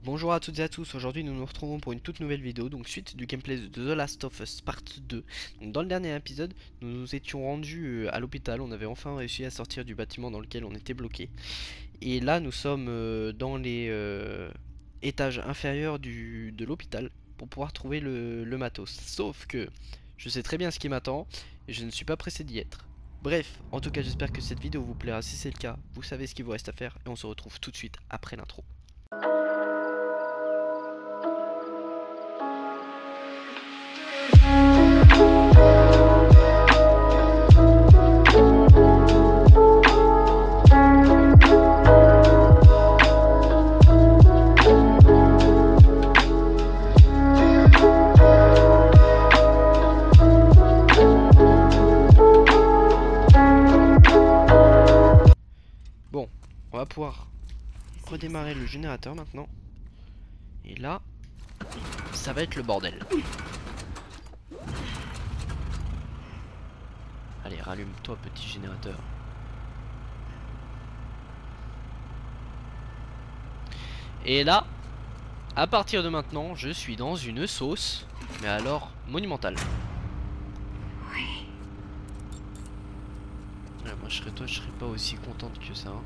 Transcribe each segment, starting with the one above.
Bonjour à toutes et à tous, aujourd'hui nous nous retrouvons pour une toute nouvelle vidéo, donc suite du gameplay de The Last of Us Part 2. Donc dans le dernier épisode, nous nous étions rendus à l'hôpital, on avait enfin réussi à sortir du bâtiment dans lequel on était bloqué. Et là nous sommes dans les étages inférieurs de l'hôpital pour pouvoir trouver le matos. Sauf que je sais très bien ce qui m'attend et je ne suis pas pressé d'y être. Bref, en tout cas j'espère que cette vidéo vous plaira, si c'est le cas, vous savez ce qu'il vous reste à faire et on se retrouve tout de suite après l'intro. Bon, on va pouvoir redémarrer le générateur maintenant. Et là, ça va être le bordel. Allez, rallume-toi, petit générateur. Et là, à partir de maintenant, je suis dans une sauce, mais alors monumentale. Ouais, moi, je serais toi, je serais pas aussi contente que ça. Hein.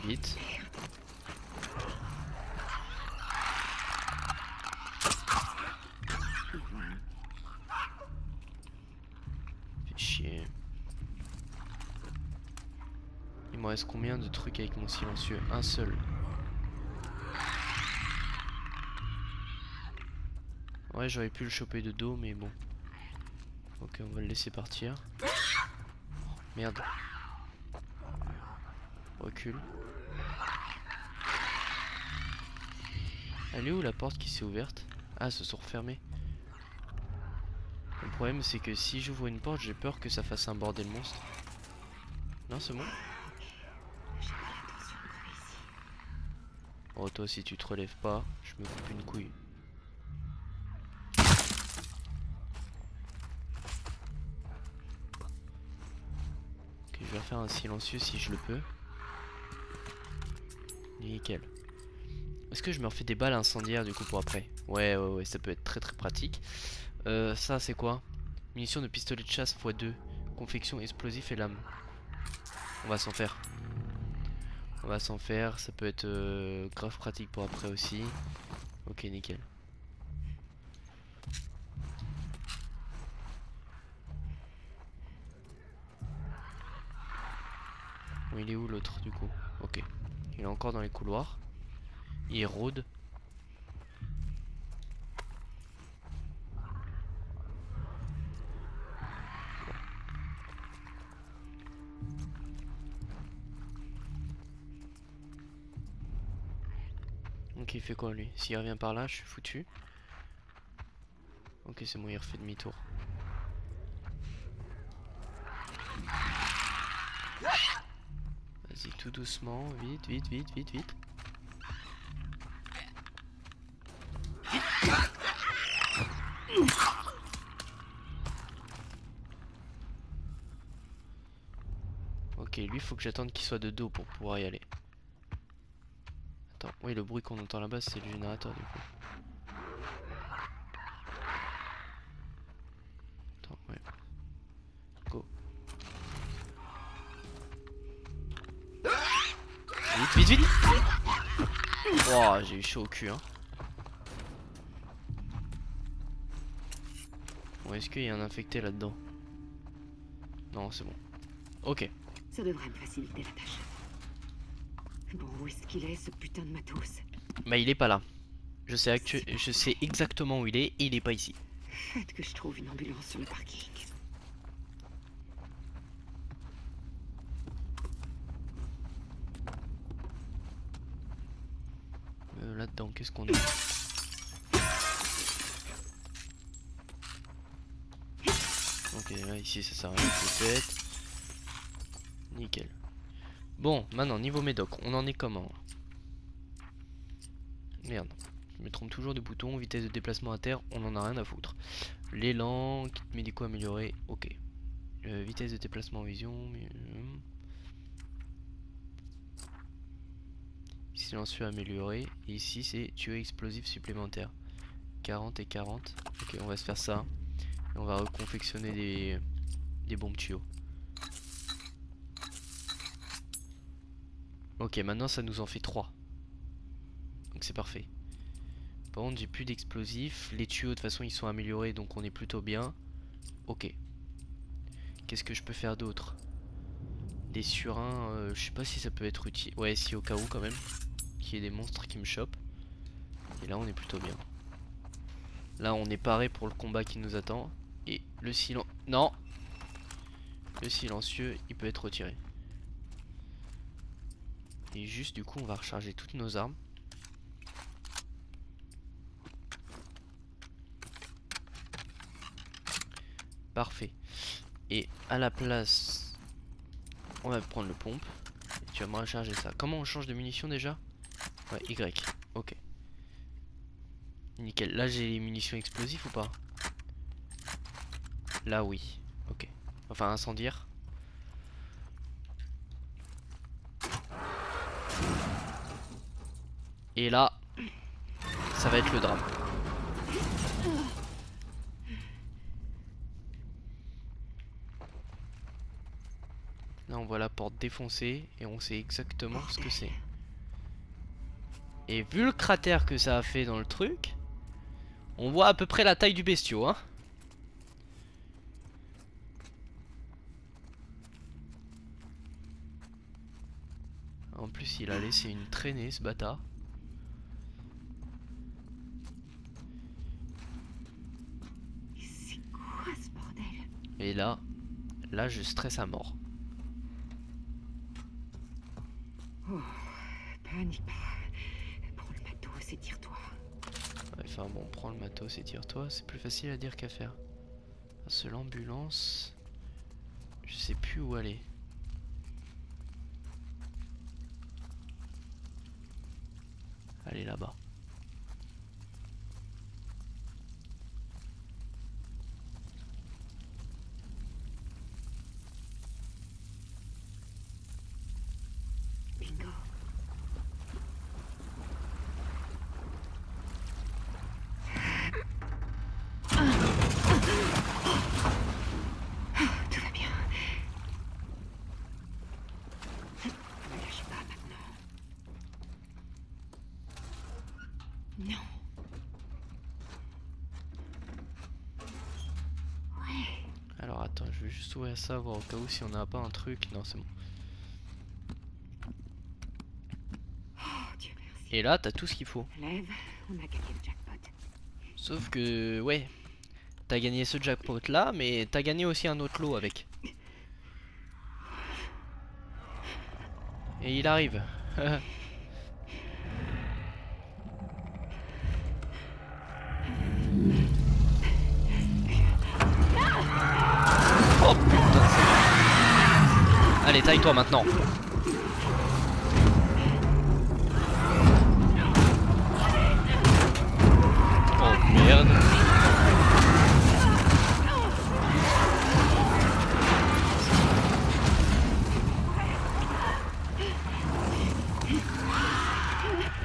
Vite. Fais chier. Il me reste combien de trucs avec mon silencieux? Un seul. Ouais, j'aurais pu le choper de dos, mais bon. Ok, on va le laisser partir. Merde. Recule. Elle est où la porte qui s'est ouverte? Ah, elles se sont refermées. Le problème c'est que si j'ouvre une porte, j'ai peur que ça fasse un bordel monstre. Non, c'est bon. Oh, toi si tu te relèves pas, je me coupe une couille. Ok, je vais refaire un silencieux si je le peux. Nickel. Est-ce que je me refais des balles incendiaires du coup pour après? Ouais, ça peut être très très pratique. Ça c'est quoi? Munitions de pistolet de chasse x2. Confection explosif et lame. On va s'en faire. On va s'en faire, ça peut être grave pratique pour après aussi. Ok, nickel. Bon, il est où l'autre du coup? Ok. Il est encore dans les couloirs. Il rôde. Ok, il fait quoi lui? S'il revient par là, je suis foutu. Ok, c'est bon, il refait demi-tour. Vas-y, tout doucement, vite, vite, vite, vite, vite. Ok, lui, faut que j'attende qu'il soit de dos pour pouvoir y aller. Attends, oui, le bruit qu'on entend là-bas, c'est le générateur du coup. Attends, ouais. Go. Vite, vite, vite! Oh, j'ai eu chaud au cul, hein. Bon, est-ce qu'il y a un infecté là-dedans? Non, c'est bon. Ok. Ça devrait me faciliter la tâche. Bon, où est-ce qu'il est, ce putain de matos? Bah, il est pas là. Je sais exactement où il est et il est pas ici. Faites que je trouve une ambulance sur le parking. Là-dedans, qu'est-ce qu'on a? Ok, là, ici, ça sert à rien, c'est fait. Nickel. Bon, maintenant, niveau médoc, on en est comment? Merde, je me trompe toujours de bouton, vitesse de déplacement à terre, on en a rien à foutre. L'élan, kit médicaux amélioré, ok. Vitesse de déplacement en vision, silencieux amélioré, et ici c'est tuer explosif supplémentaire. 40 et 40, ok, on va se faire ça. Et on va reconfectionner des bombes tuyaux. Ok, maintenant ça nous en fait 3. Donc c'est parfait. Par contre j'ai plus d'explosifs. Les tuyaux de toute façon ils sont améliorés donc on est plutôt bien. Ok. Qu'est-ce que je peux faire d'autre? Des surins, je sais pas si ça peut être utile. Ouais, si, au cas où quand même. Qu'il y ait des monstres qui me chopent. Et là on est plutôt bien. Là on est paré pour le combat qui nous attend. Et le silence... Non! Le silencieux il peut être retiré. Et juste du coup on va recharger toutes nos armes. Parfait. Et à la place, on va prendre le pompe. Et tu vas me recharger ça. Comment on change de munitions déjà? Ouais, Y. Ok. Nickel. Là j'ai les munitions explosives ou pas? Là oui. Ok. Enfin incendiaire. Et là, ça va être le drame. Là on voit la porte défoncée et on sait exactement ce que c'est. Et vu le cratère que ça a fait dans le truc, on voit à peu près la taille du bestiau, hein. En plus il a laissé une traînée ce bâtard. C'est quoi ce bordel? Et là je stresse à mort. Oh, panique pas. Prends le matos et tire-toi. Ouais, enfin bon, prends le matos et tire-toi, c'est plus facile à dire qu'à faire. Seule ambulance, je sais plus où aller. Allez là-bas. Bingo. Tout va bien. Ne lâche pas maintenant. Non. Ouais. Alors attends, je vais juste ouvrir ça, voir au cas où si on n'a pas un truc. Non, c'est bon. Oh, Dieu merci. Et là, t'as tout ce qu'il faut. Lève, on a gagné le jackpot. Sauf que, ouais, t'as gagné ce jackpot là, mais t'as gagné aussi un autre lot avec. Et il arrive. Oh putain, c'est... Allez, taille-toi maintenant. Oh merde.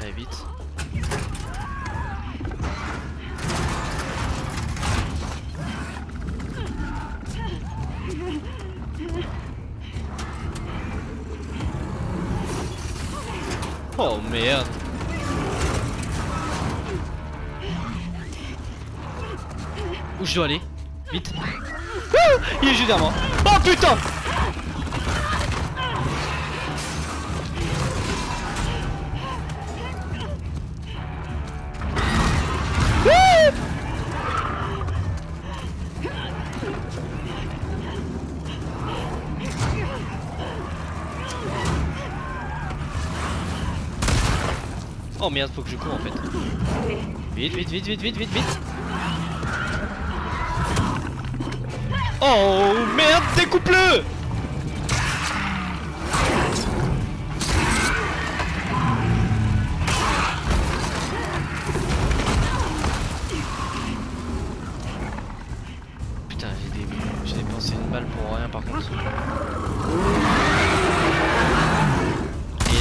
Allez, vite. Oh merde. Où je dois aller? Vite. Ah, il est juste derrière moi. Oh putain. Oh merde, faut que je cours en fait. Vite, vite, vite, vite, vite, vite, vite. Oh merde, découpe-le.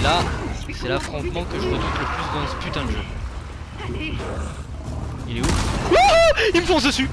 là, c'est l'affrontement que je redoute le plus dans ce putain de jeu. Allez. Il est où? Ah, il me fonce dessus.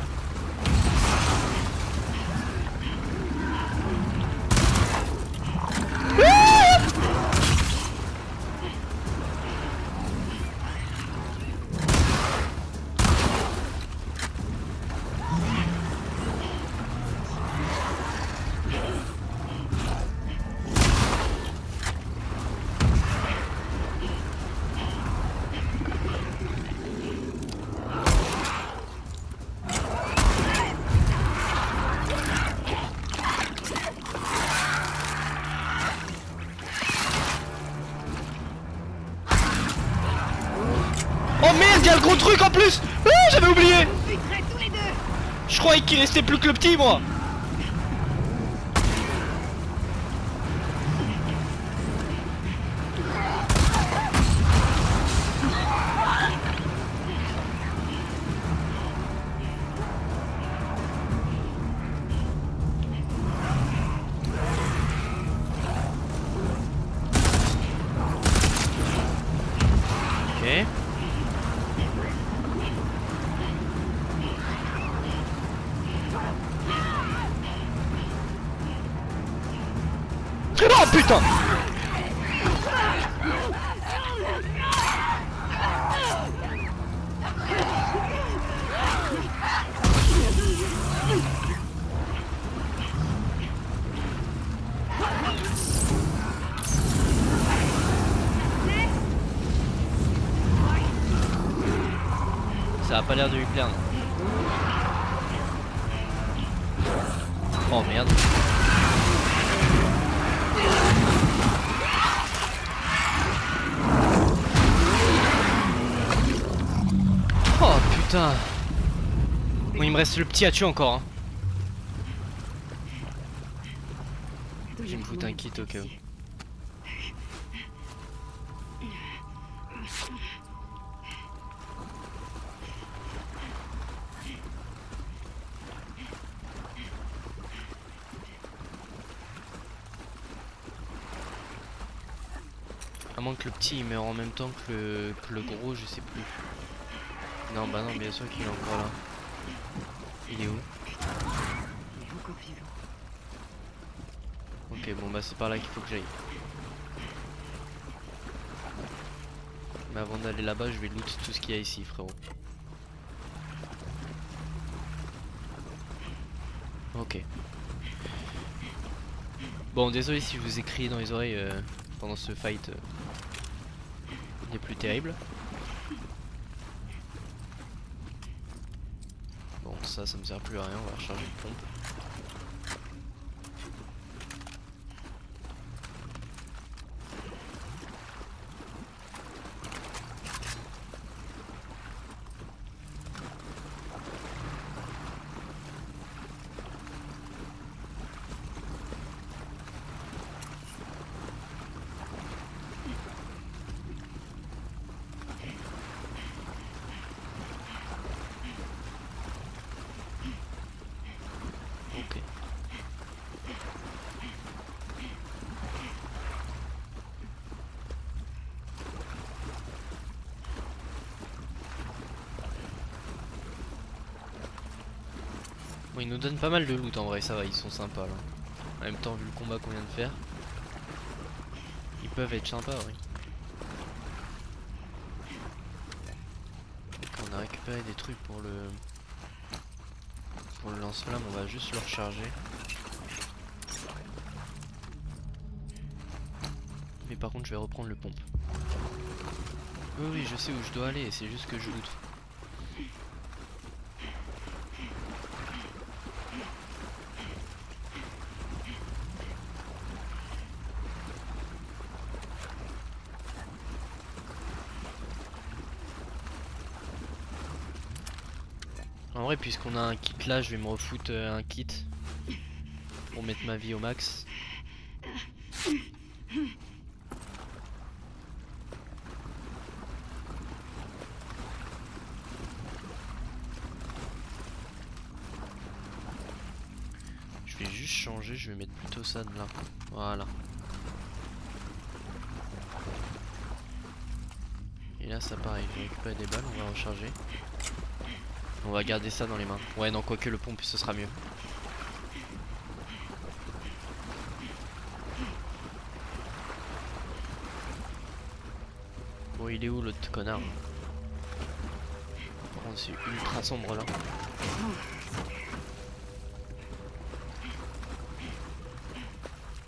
Oh merde, y'a le gros truc en plus. Ah, j'avais oublié. Tous les deux. Je croyais qu'il restait plus que le petit, moi. Ok. Oh putain! Ça a pas l'air de lui plaire. Oh merde. Oh putain. Bon, il me reste le petit à tuer encore. Hein. Je vais me foutre un kit au cas où. À moins que le petit il meurt en même temps que le gros, je sais plus. Non, bah non, bien sûr qu'il est encore là. Il est où? Il est encore vivant. Ok, bon bah c'est par là qu'il faut que j'aille. Mais avant d'aller là-bas, je vais loot tout ce qu'il y a ici, frérot. Ok. Bon, désolé si je vous ai crié dans les oreilles pendant ce fight. Il est plus terrible. Bon, ça me sert plus à rien, on va recharger le pompe. Ok. Bon, ils nous donnent pas mal de loot en vrai, ça va, ils sont sympas là. En même temps, vu le combat qu'on vient de faire, ils peuvent être sympas, oui. Donc on a récupéré des trucs pour le lance-flamme, on va juste le recharger. Mais par contre, je vais reprendre le pompe. Oui, oui, je sais où je dois aller, c'est juste que je loot. En vrai, puisqu'on a un kit là, je vais me refoutre un kit pour mettre ma vie au max. Je vais juste changer, je vais mettre plutôt ça de là. Voilà. là ça pareil, j'ai récupéré des balles, on va recharger. On va garder ça dans les mains. Ouais non, quoique le pompe ce sera mieux. Bon il est où l'autre connard? Par contre c'est ultra sombre là.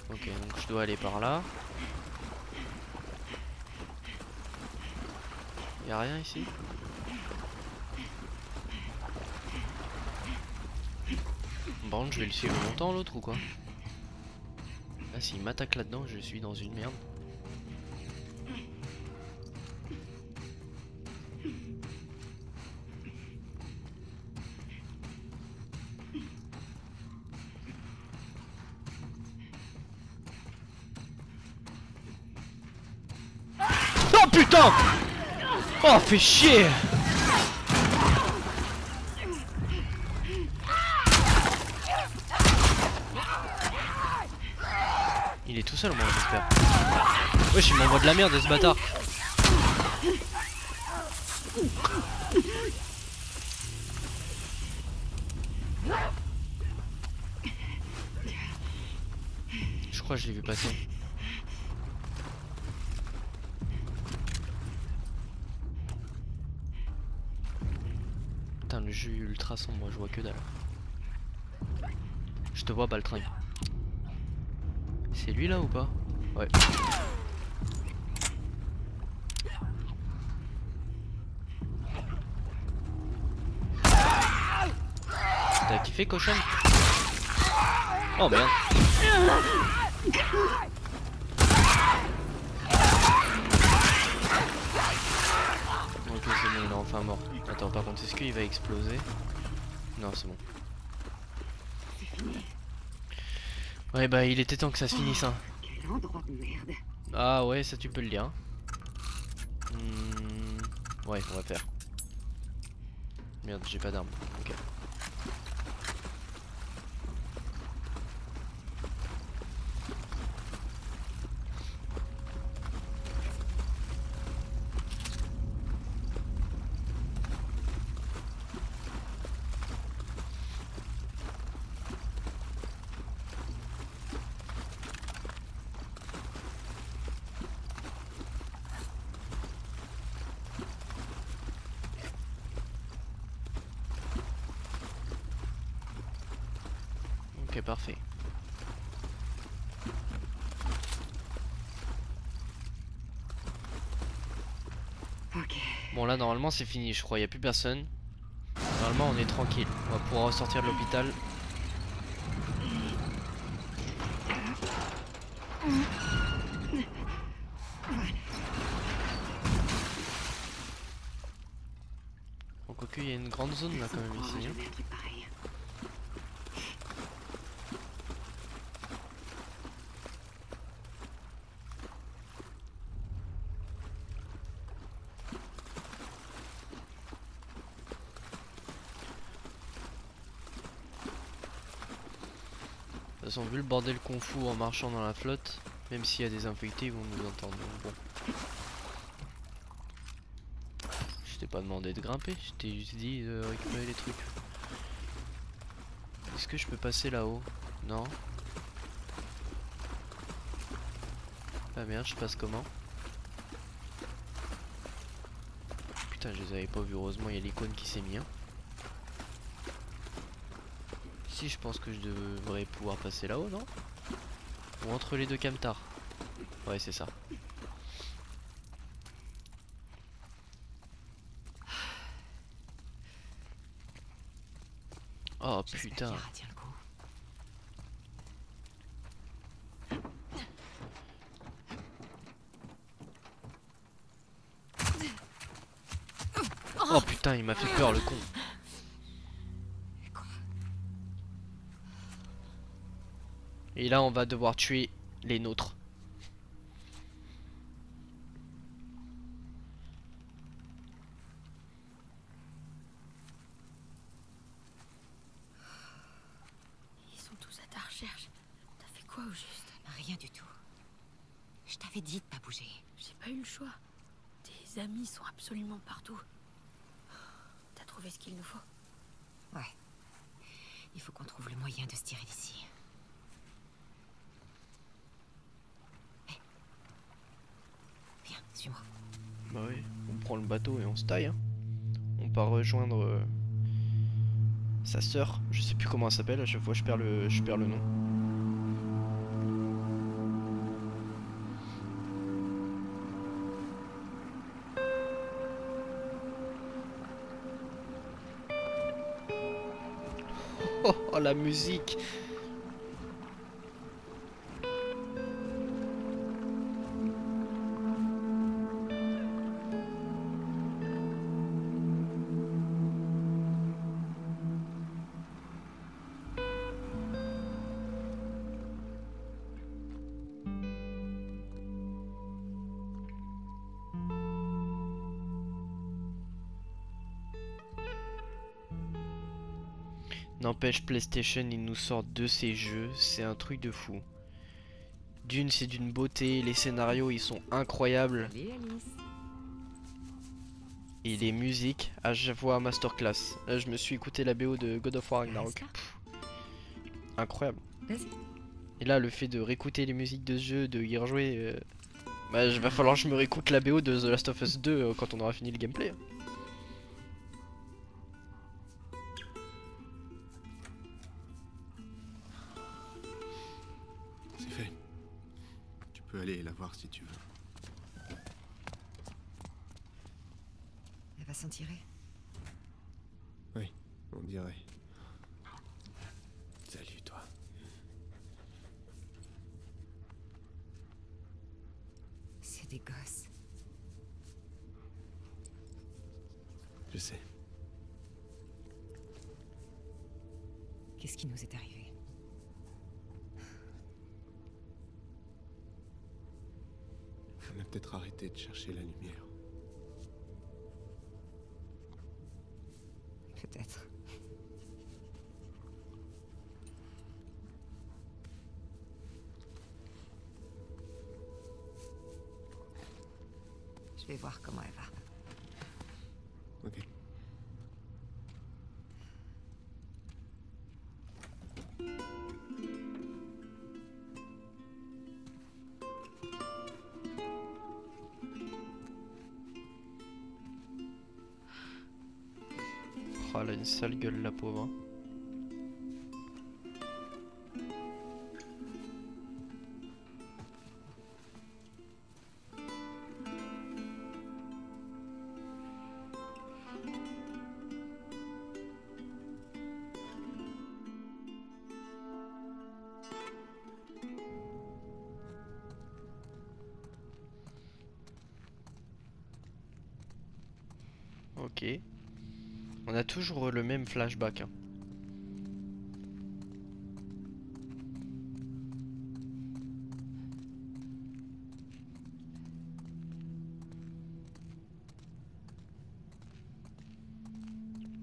Ok donc je dois aller par là. Y'a rien ici? Bon je vais le suivre longtemps l'autre ou quoi? Là s'il m'attaque là-dedans je suis dans une merde. Oh putain! Oh fais chier! Il est tout seul moi j'espère. Wesh il m'envoie de la merde ce bâtard. Je crois que je l'ai vu passer. Putain le jeu est ultra sombre, moi je vois que dalle. Je te vois Baltringue. C'est lui là ou pas? Ouais. T'as kiffé cochon? Oh merde. Ok c'est bon il est enfin mort. Attends par contre est-ce qu'il va exploser? Non c'est bon. Ouais bah il était temps que ça se finisse hein. Quel endroit de merde. Ah ouais ça tu peux le dire. Ouais on va faire. Merde j'ai pas d'arme. Ok. Ok parfait. Ok. Bon là normalement c'est fini je crois, y a plus personne. Normalement on est tranquille, on va pouvoir ressortir de l'hôpital. Bon quoique il y a une grande zone là quand même ici. Jamais un truc pareil. De toute façon vu le bordel qu'on fout en marchant dans la flotte, même s'il y a des infectés ils vont nous entendre. Donc bon. Je t'ai pas demandé de grimper, je t'ai juste dit de récupérer les trucs. Est-ce que je peux passer là-haut? Non. Ah merde, je passe comment? Putain, je les avais pas vus, heureusement il y a l'icône qui s'est mis. Hein. Si, je pense que je devrais pouvoir passer là-haut, non? Ou entre les deux camtars. Ouais, c'est ça. Oh putain. Tient le coup. Oh putain, il m'a fait peur le con. Et là, on va devoir tuer les nôtres. Ils sont tous à ta recherche. T'as fait quoi au juste? Rien du tout. Je t'avais dit de pas bouger. J'ai pas eu le choix. Des Tes amis sont absolument partout. T'as trouvé ce qu'il nous faut? Ouais. Il faut qu'on trouve le moyen de se tirer d'ici. Hé. Viens, suis-moi. Bah oui, on prend le bateau et on se taille. Hein. On part rejoindre sa sœur. Je sais plus comment elle s'appelle. À chaque fois, je perds le nom. Oh, la musique! N'empêche, PlayStation, ils nous sortent de ces jeux, c'est un truc de fou. D'une, c'est d'une beauté, les scénarios, ils sont incroyables. Salut Alice. Et les musiques, à chaque fois masterclass. Là, je me suis écouté la BO de God of War Ragnarok. Incroyable. Vas-y. Et là, le fait de réécouter les musiques de ce jeu, de y rejouer, bah, va falloir que je me réécoute la BO de The Last of Us 2 quand on aura fini le gameplay. C'est fait. Tu peux aller la voir si tu veux. Elle va s'en tirer. Oui, on dirait. Salut toi. C'est des gosses. Je sais. Qu'est-ce qui nous est arrivé? On a peut-être arrêté de chercher la lumière. Peut-être. Je vais voir comment elle va. Ok. Oh, elle a une sale gueule, la pauvre. Hein. Ok. On a toujours le même flashback. Hein.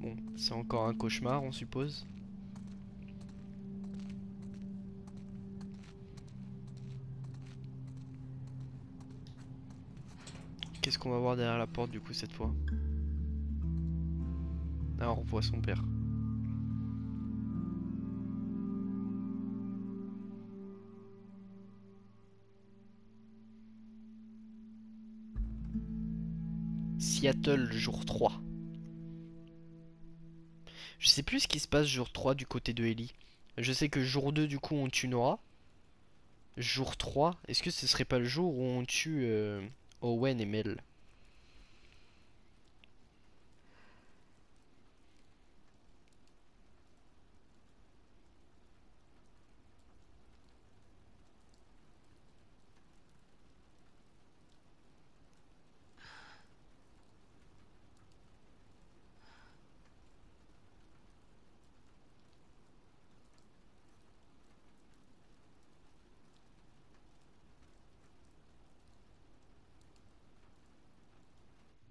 Bon, c'est encore un cauchemar, on suppose. Qu'est-ce qu'on va voir derrière la porte du coup cette fois? Ah, on revoit son père. Seattle, jour 3. Je sais plus ce qui se passe jour 3 du côté de Ellie. Je sais que jour 2 du coup on tue Nora. Jour 3, est-ce que ce serait pas le jour où on tue Owen et Mel?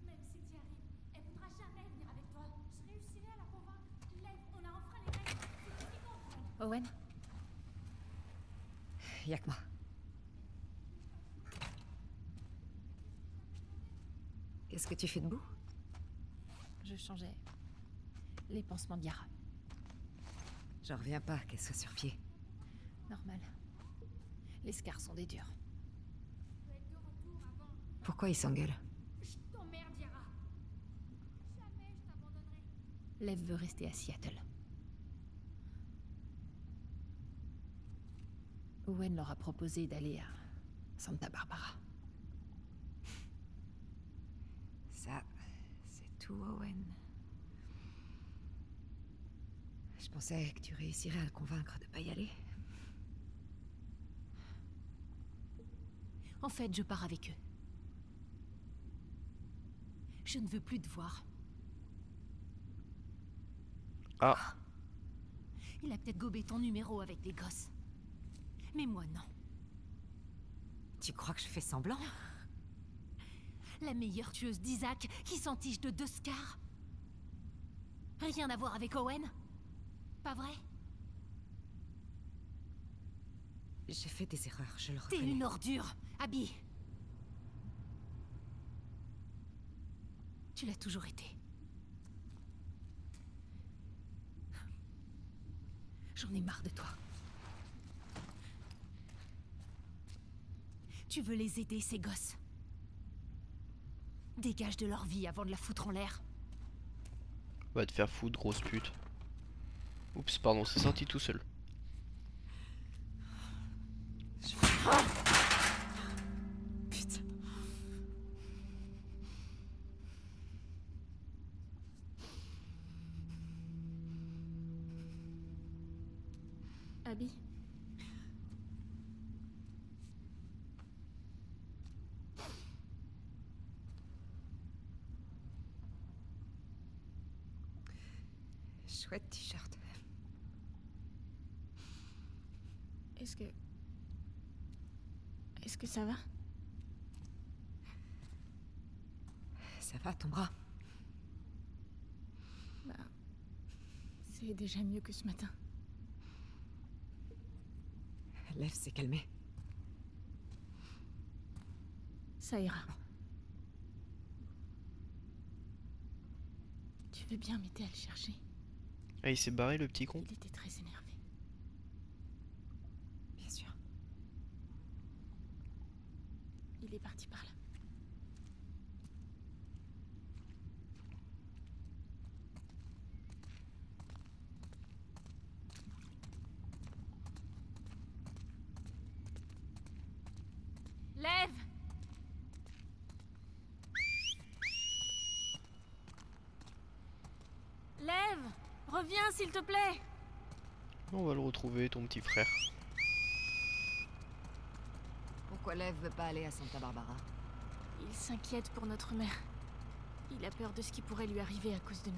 Même si tu arrives, elle voudra jamais venir avec toi. Je réussirai à la convaincre. Lev, on a enfreint les règles. C'est ce qui compte. Owen? Y'a que moi. Qu'est-ce que tu fais debout? Je changeais les pansements de Yara. J'en reviens pas qu'elle soit sur pied. Normal. Les scars sont des durs. Je dois être de retour avant. Pourquoi ils s'engueulent? Je t'emmerde, Yara. Jamais je t'abandonnerai. Lev veut rester à Seattle. Owen leur a proposé d'aller à Santa Barbara. Ça, c'est tout, Owen. Je pensais que tu réussirais à le convaincre de pas y aller. En fait, je pars avec eux. Je ne veux plus te voir. Ah, Il a peut-être gobé ton numéro avec les gosses. Mais moi, non. Tu crois que je fais semblant? La meilleure tueuse d'Isaac qui s'entiche de 2 scars. Rien à voir avec Owen? Pas vrai? J'ai fait des erreurs, je le T'es reconnais. une ordure, Abby. Tu l'as toujours été. J'en ai marre de toi. Tu veux les aider, ces gosses? Dégage de leur vie avant de la foutre en l'air. va te faire foutre, grosse pute. Oups, pardon, c'est sorti tout seul. Putain. Abby? Chouette t-shirt. Est-ce que ça va? Ça va, ton bras? C'est déjà mieux que ce matin. Lev s'est calmé. Ça ira. Tu veux bien m'aider à le chercher? Ah, il s'est barré le petit con. Il était très énervé. Bien sûr. Il est parti par là. Lève! Lève! Reviens, s'il te plaît! On va le retrouver, ton petit frère. Pourquoi Lev veut pas aller à Santa Barbara? Il s'inquiète pour notre mère. Il a peur de ce qui pourrait lui arriver à cause de nous.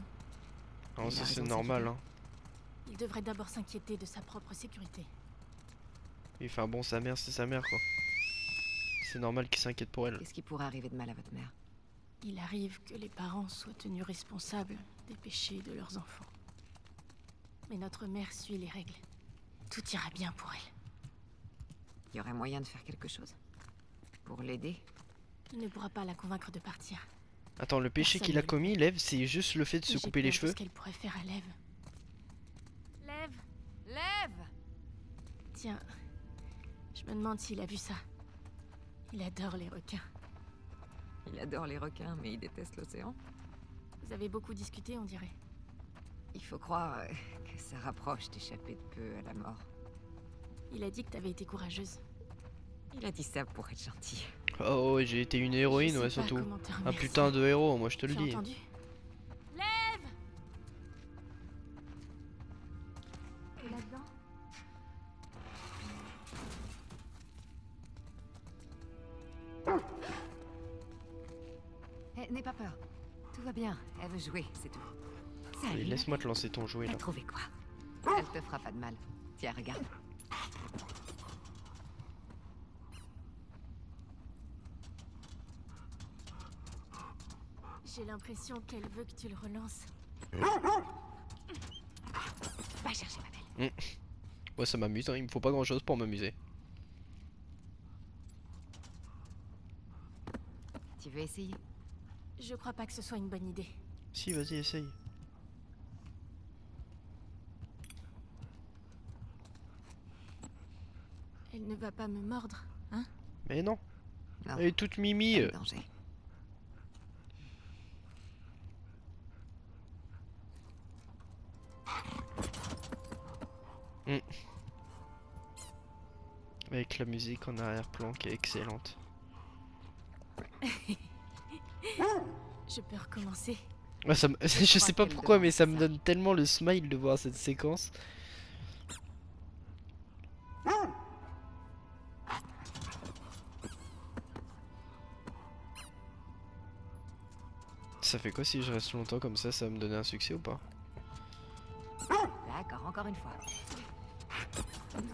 Non, Il a ça c'est raison de normal, s'inquiéter. hein. Il devrait d'abord s'inquiéter de sa propre sécurité. Il fait un bon, sa mère, c'est sa mère, quoi. C'est normal qu'il s'inquiète pour elle. Qu'est-ce qui pourrait arriver de mal à votre mère? Il arrive que les parents soient tenus responsables des péchés de leurs enfants. Mais notre mère suit les règles. Tout ira bien pour elle. Il y aurait moyen de faire quelque chose? Pour l'aider? Il ne pourra pas la convaincre de partir. Attends, le péché Personne qu'il a ne le commis, Lev, c'est juste le fait de Mais se j'ai couper les peur de cheveux. ce qu'elle pourrait faire à Lev. Lev! Lev! Tiens, je me demande s'il a vu ça. Il adore les requins. Il adore les requins, mais il déteste l'océan. Vous avez beaucoup discuté, on dirait. Il faut croire que ça rapproche d'échapper de peu à la mort. Il a dit que t'avais été courageuse. Il a dit ça pour être gentil. Oh, ouais, j'ai été une héroïne, Je ouais, sais pas surtout. comment te Un remercier. putain de héros, moi je te le Tu as dis. entendu? Lève! Et là-dedans? N'aie pas peur. Tout va bien. Elle veut jouer, c'est tout. Allez, Salut. laisse-moi te lancer ton jouet T'as là. trouvé quoi? Elle te fera pas de mal. Tiens, regarde. J'ai l'impression qu'elle veut que tu le relances. Va chercher ma belle. Moi ça m'amuse, hein. Il me faut pas grand chose pour m'amuser. Tu veux essayer? Je crois pas que ce soit une bonne idée. Si, vas-y, essaye. Elle ne va pas me mordre, hein? Mais non, Non, elle est toute mimi. pas de danger. Avec la musique en arrière-plan qui est excellente. Je peux recommencer. Ouais, je sais pas qu'elle pourquoi, demande mais ça me ça. donne tellement le smile de voir cette séquence. Ça fait quoi si je reste longtemps comme ça va me donner un succès ou pas? D'accord, encore une fois.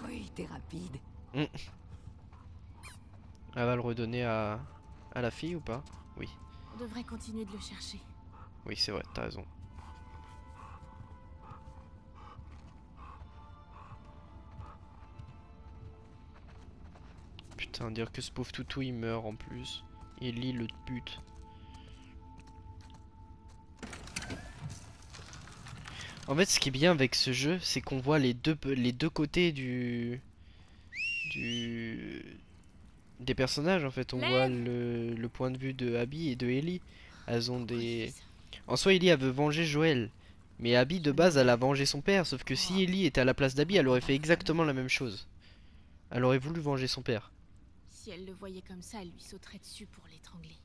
Oui, t'es rapide. Elle va le redonner à la fille ou pas? Oui, On devrait continuer de le chercher. oui c'est vrai, t'as raison. Putain, dire que ce pauvre toutou il meurt en plus. Et Lee le bute. En fait, ce qui est bien avec ce jeu, c'est qu'on voit les deux côtés du des personnages. En fait, on voit le point de vue de Abby et de Ellie. Elles ont Pourquoi il des. fait ça? En soi, Ellie elle veut venger Joël, mais Abby de base elle a vengé son père. Sauf que si Ellie était à la place d'Abby, elle aurait fait exactement la même chose. Elle aurait voulu venger son père. Si elle le voyait comme ça, elle lui sauterait dessus pour l'étrangler.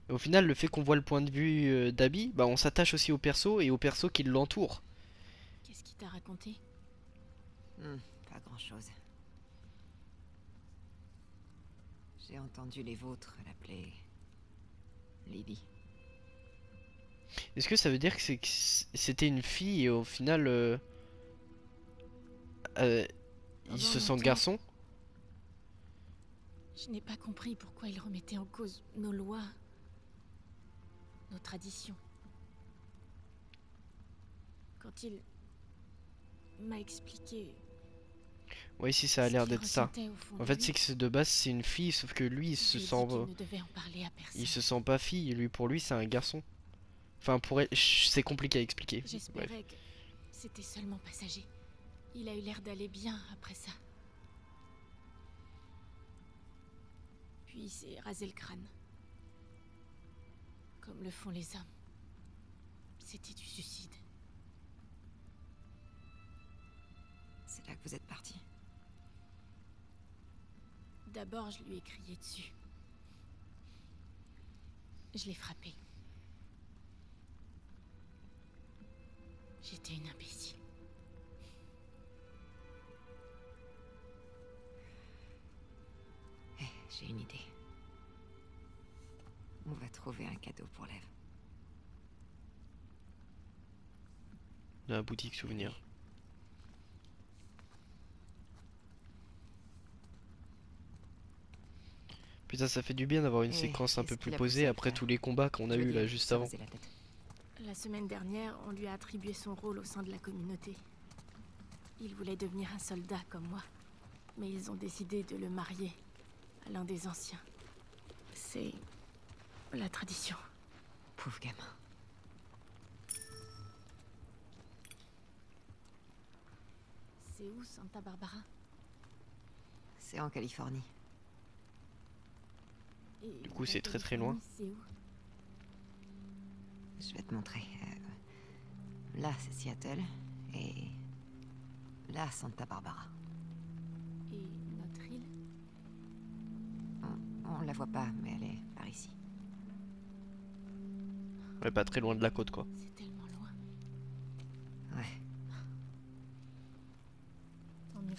Et au final, le fait qu'on voit le point de vue d'Abby, bah on s'attache aussi au perso et aux persos qui l'entourent. Qu'est-ce qu'il t'a raconté? Pas grand-chose. J'ai entendu les vôtres l'appeler Lily. Est-ce que ça veut dire que c'était une fille et au final il se sent longtemps. garçon? Je n'ai pas compris pourquoi il remettait en cause nos lois, nos traditions. Quand il m'a expliqué Ouais, si ça a ce l'air qu'il d'être ça. ressentait au fond En de fait, lui, c'est que de base c'est une fille, sauf que lui il je se lui ai sent dit qu'il ne devait en parler à personne. il se sent pas fille, lui pour lui c'est un garçon. Enfin pour elle, c'est compliqué à expliquer. Bref. J'espérais que c'était seulement passager. Il a eu l'air d'aller bien après ça. Puis il s'est rasé le crâne. Comme le font les hommes. C'était du suicide. C'est là que vous êtes parti. D'abord, je lui ai crié dessus. Je l'ai frappé. J'étais une imbécile. J'ai une idée. On va trouver un cadeau pour l'Ève. Dans la boutique souvenir. Putain, ça fait du bien d'avoir une séquence un peu qu'est-ce plus qu'il a posée poussé à après faire? tous les combats qu'on a Je veux eu là dire, juste se avant. raser la tête. La semaine dernière, on lui a attribué son rôle au sein de la communauté. Il voulait devenir un soldat comme moi. Mais ils ont décidé de le marier à l'un des anciens. C'est la tradition. Pauvre gamin. C'est où Santa Barbara? C'est en Californie. Et Du coup, la c'est très, très loin. Californie, c'est où? Je vais te montrer. Là, c'est Seattle. Et là, Santa Barbara. Et notre île? On la voit pas, mais elle est par ici. Ouais, pas très loin de la côte quoi. C'est tellement loin. Ouais. Tant mieux.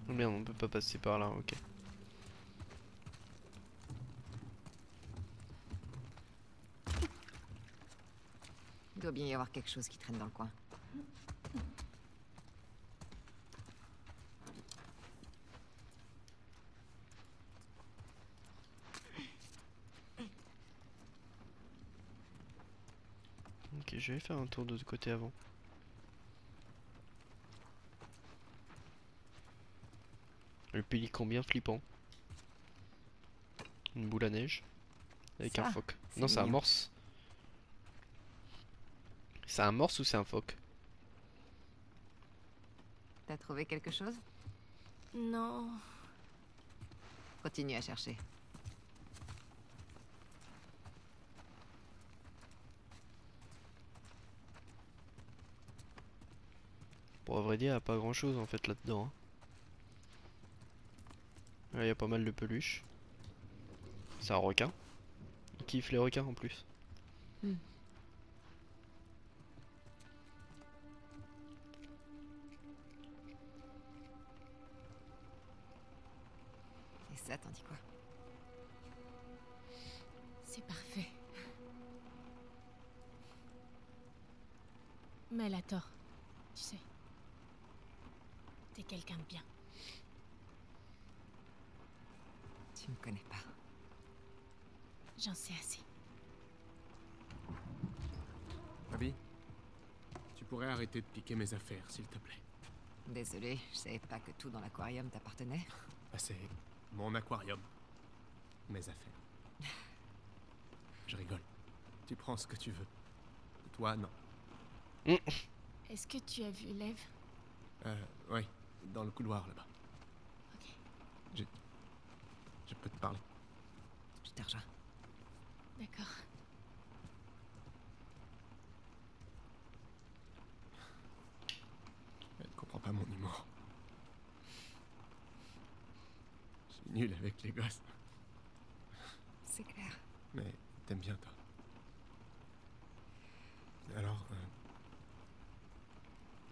Oh merde, on peut pas passer par là, ok. Il doit bien y avoir quelque chose qui traîne dans le coin. Ok, je vais faire un tour de l'autre côté avant. Le pélican bien flippant. Une boule à neige. Avec Ça, un phoque. c'est Non, c'est un mignon. morse. C'est un morse ou c'est un phoque? T'as trouvé quelque chose? Non. Continue à chercher. Pour à vrai dire, y a pas grand chose en fait là-dedans. Il y a pas mal de peluches. C'est un requin. Il kiffe les requins en plus. Hmm. Et ça, t'en dis quoi? C'est parfait. Mais elle a tort. Tu sais. T'es quelqu'un de bien. Tu me connais pas. J'en sais assez. Abby, tu pourrais arrêter de piquer mes affaires, s'il te plaît. Désolé, je savais pas que tout dans l'aquarium t'appartenait. Ah, c'est mon aquarium. Mes affaires. Je rigole. Tu prends ce que tu veux. Toi, non. Est-ce que tu as vu Lev? Oui, dans le couloir là-bas. Ok, Je peux te parler. Je te rejoins. d'accord. Elle comprend pas mon humour. Je suis nul avec les gosses. C'est clair. Mais t'aimes bien, toi. Alors,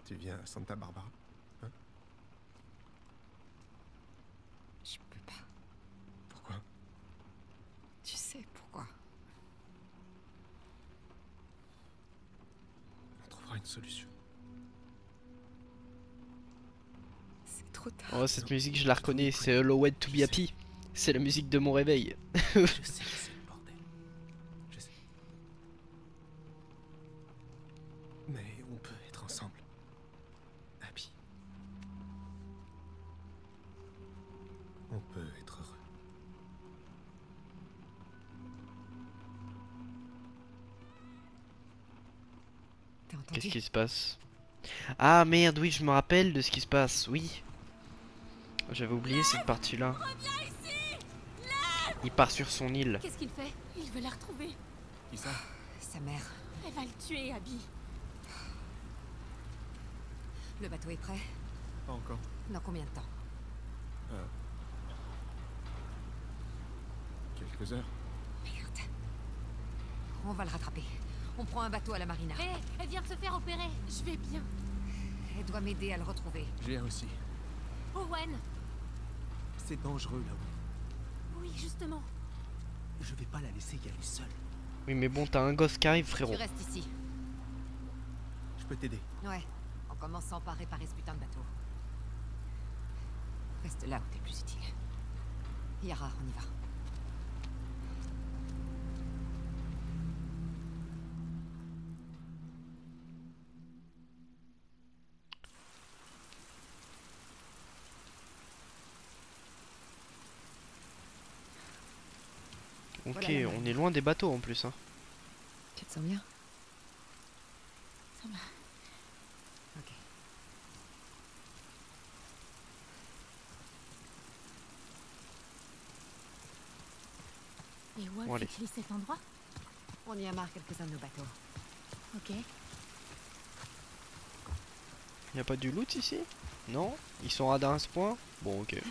tu viens à Santa Barbara? Je peux pas. Pourquoi? Tu sais pourquoi? On trouvera une solution. C'est trop tard. Oh, cette musique, je la reconnais. C'est Halloween to be happy. C'est la musique de mon réveil. Je sais que c'est le bordel. Je sais. Mais on peut être ensemble. Abby. On peut être heureux. T'as entendu? Qu'est-ce qui se passe? Ah merde, oui, je me rappelle de ce qui se passe. Oui. J'avais oublié cette partie-là. Il part sur son île. Qu'est-ce qu'il fait? Il veut la retrouver. Qui ça? Sa mère. Elle va le tuer, Abby. Le bateau est prêt? Pas encore. Dans combien de temps? Quelques heures. Merde. On va le rattraper. On prend un bateau à la marina. Hé, elle vient de se faire opérer. Je vais bien. Elle doit m'aider à le retrouver. J'ai aussi. Owen. C'est dangereux là-haut. Oui, justement. Je vais pas la laisser y aller seule. Oui, mais bon, t'as un gosse qui arrive, Tu frérot. restes ici. Je peux t'aider. Ouais. En commençant par réparer ce putain de bateau. Reste là où t'es plus utile. Yara, on y va. Ok, Voilà la on est loin des bateaux en plus. Hein. Tu te sens bien? Ça va. Ok. Et Wolf Bon, allez. utilise cet endroit? On y amarre quelques-uns de nos bateaux. Ok. Y a pas du loot ici? Non? Ils sont radins à ce point? Bon, ok.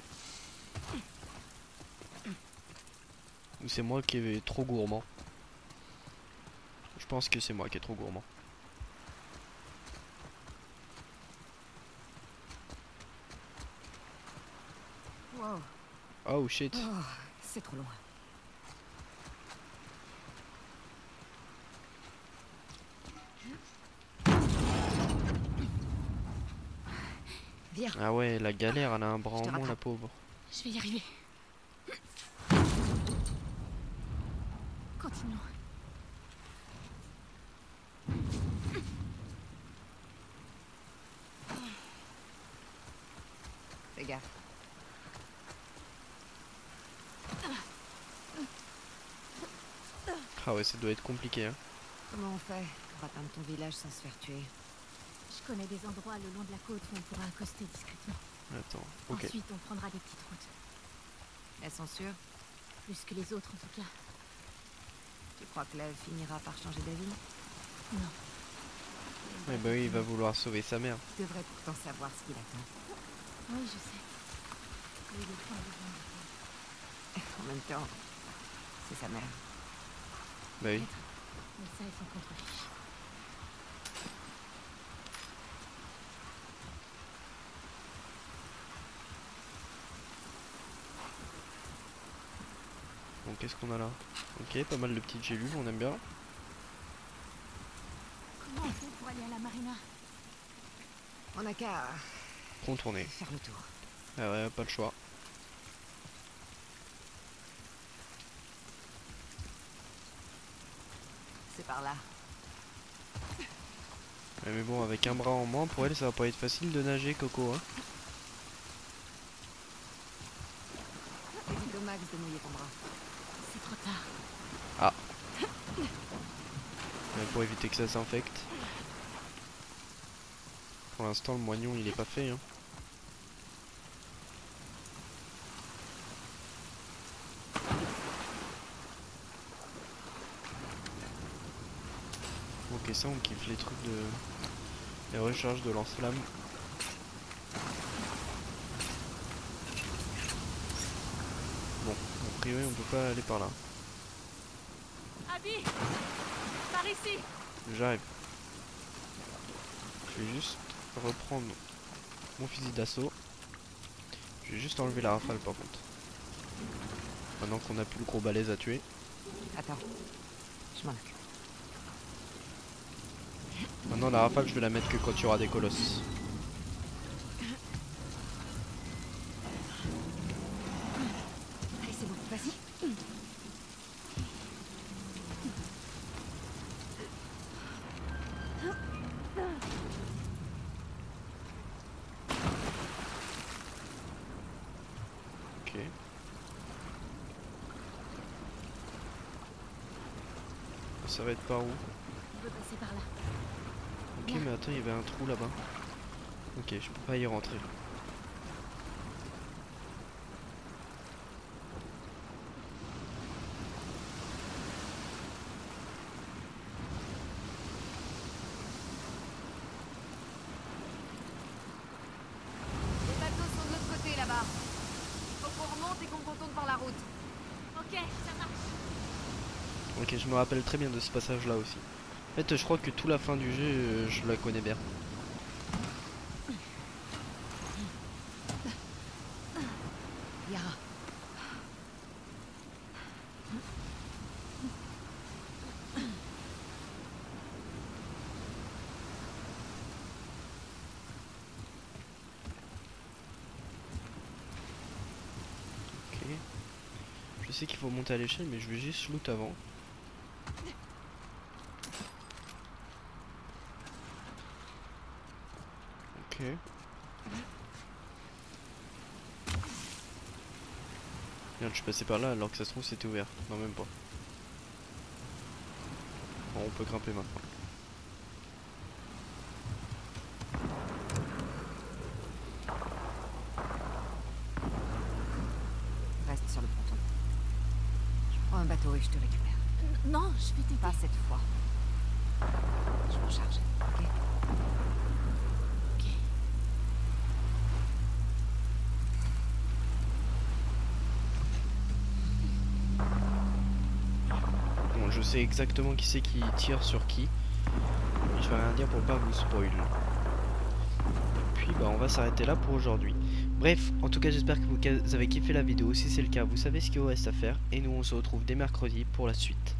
Ou c'est moi qui est trop gourmand? Je pense que c'est moi qui est trop gourmand. Wow. Oh shit. Oh, c'est trop loin. Viens. Ah ouais, la galère, elle a un bras Je te en moins, la rattrape. pauvre. Je vais y arriver. Continuons. Fais gaffe. Ah ouais, ça doit être compliqué, hein. Comment on fait pour atteindre ton village sans se faire tuer? Je connais des endroits le long de la côte où on pourra accoster discrètement. Attends, ok. Ensuite, on prendra des petites routes. Elles sont sûres? Plus que les autres, en tout cas. Tu crois que Lev finira par changer d'avis? Non. Ouais, bah oui, il va vouloir sauver sa mère. Tu devrais pourtant savoir ce qu'il attend. Oui, je sais. Mais il est pas besoin de En même temps, c'est sa mère. Bah oui. Mais ça, ils s'en contrefichent. Bon, qu'est-ce qu'on a là? Ok, pas mal de petites gélules, on aime bien. Comment on fait pour aller à la marina? On n'a qu'à Contourner. faire le tour. Ah ouais, pas le choix. C'est par là. Ouais, mais bon, avec un bras en moins, pour elle, ça va pas être facile de nager, Coco, hein. Évite au max de mouiller ton bras. C'est trop tard. Pour éviter que ça s'infecte. Pour l'instant, le moignon, il est pas fait, hein. Ok, ça, on kiffe les trucs de... les recharges de lance-flamme. Bon, a priori, on peut pas aller par là. Abby! Par ici! J'arrive. Je vais juste reprendre mon fusil d'assaut. Je vais juste enlever la rafale par contre. Maintenant qu'on a plus le gros balèze à tuer. Attends, je m'en occupe. Maintenant la rafale je vais la mettre que quand il y aura des colosses. Allez, c'est bon, vas-y. Ok. Ça va être par où? On peut passer par là. Ok, mais attends, il y avait un trou là-bas. Ok, je peux pas y rentrer. Les bateaux sont de l'autre côté là-bas. Faut qu'on remonte et qu'on contourne par la route. Ok, ça marche. Ok, je me rappelle très bien de ce passage là aussi. En fait, je crois que toute la fin du jeu, je la connais bien. Yara. Ok. Je sais qu'il faut monter à l'échelle, mais je vais juste loot avant. Ok. Merde, je suis passé par là alors que ça se trouve c'était ouvert. Non, même pas. Bon, on peut grimper maintenant. Reste sur le ponton. Je prends un bateau et je te récupère. Non, je vais t'aider. Pas cette fois. Je m'en charge, ok? Ok. Bon, je sais exactement qui c'est qui tire sur qui. Mais je vais rien dire pour pas vous spoil. Et puis bah on va s'arrêter là pour aujourd'hui. Bref, en tout cas j'espère que vous avez kiffé la vidéo. Si c'est le cas, vous savez ce qu'il vous reste à faire. Et nous on se retrouve dès mercredi pour la suite.